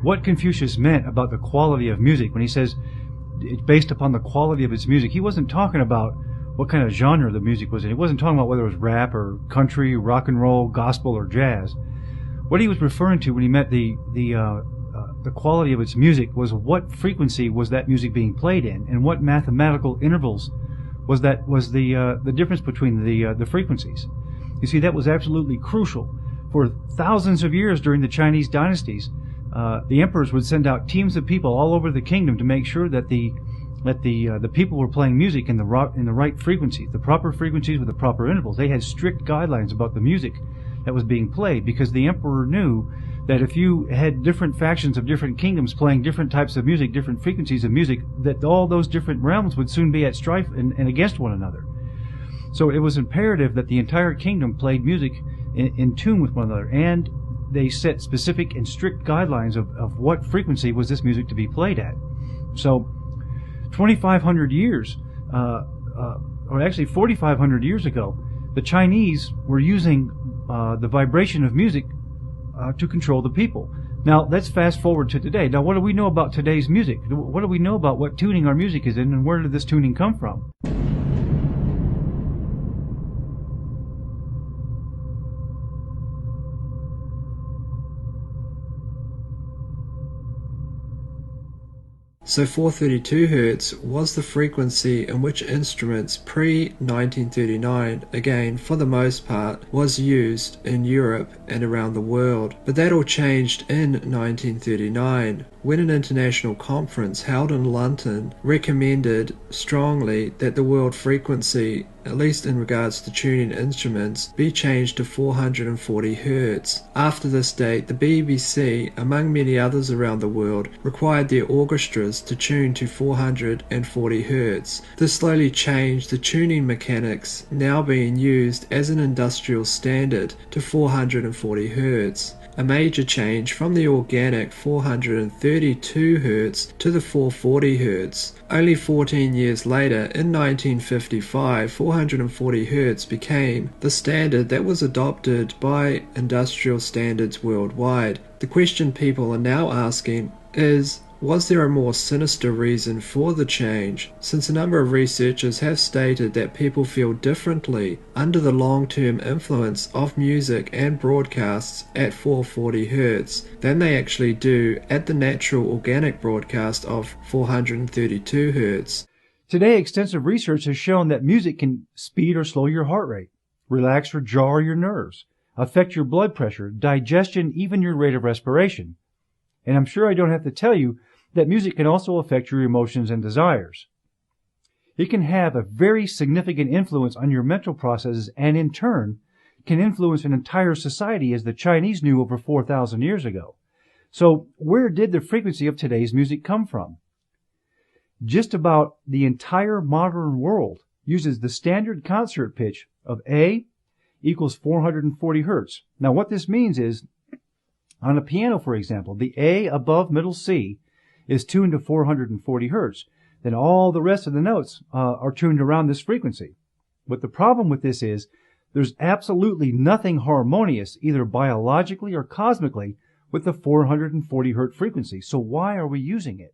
what Confucius meant about the quality of music when he says it's based upon the quality of its music. He wasn't talking about what kind of genre the music was in. He wasn't talking about whether it was rap or country, rock and roll, gospel, or jazz. What he was referring to when he meant the quality of its music was what frequency was that music being played in, and what mathematical intervals was the difference between the frequencies. You see, that was absolutely crucial. For thousands of years during the Chinese dynasties, the emperors would send out teams of people all over the kingdom to make sure that the people were playing music in the right frequencies, the proper frequencies with the proper intervals. They had strict guidelines about the music that was being played, because the emperor knew that if you had different factions of different kingdoms playing different types of music, different frequencies of music, that all those different realms would soon be at strife and against one another. So it was imperative that the entire kingdom played music in tune with one another, and they set specific and strict guidelines of what frequency was this music to be played at. So 2,500 years, or actually 4,500 years ago, the Chinese were using the vibration of music to control the people. Now, let's fast forward to today. Now, what do we know about today's music? What do we know about what tuning our music is in, and where did this tuning come from? So 432 Hz was the frequency in which instruments pre-1939, again for the most part, was used in Europe and around the world. But that all changed in 1939, when an international conference held in London recommended strongly that the world frequency, at least in regards to tuning instruments, be changed to 440 Hz. After this date, the BBC, among many others around the world, required their orchestras to tune to 440 Hz. This slowly changed the tuning mechanics now being used as an industrial standard to 440 Hz. A major change from the organic 432 Hz to the 440 Hz. Only 14 years later, in 1955, 440 Hz became the standard that was adopted by industrial standards worldwide. The question people are now asking is, was there a more sinister reason for the change? Since a number of researchers have stated that people feel differently under the long-term influence of music and broadcasts at 440 Hz than they actually do at the natural organic broadcast of 432 Hz. Today, extensive research has shown that music can speed or slow your heart rate, relax or jar your nerves, affect your blood pressure, digestion, even your rate of respiration. And I'm sure I don't have to tell you that music can also affect your emotions and desires. It can have a very significant influence on your mental processes, and in turn can influence an entire society, as the Chinese knew over 4,000 years ago. So where did the frequency of today's music come from? Just about the entire modern world uses the standard concert pitch of A equals 440 Hertz. Now what this means is, on a piano, for example, the A above middle C is tuned to 440 Hertz. Then all the rest of the notes are tuned around this frequency. But the problem with this is there's absolutely nothing harmonious, either biologically or cosmically, with the 440 Hertz frequency. So why are we using it?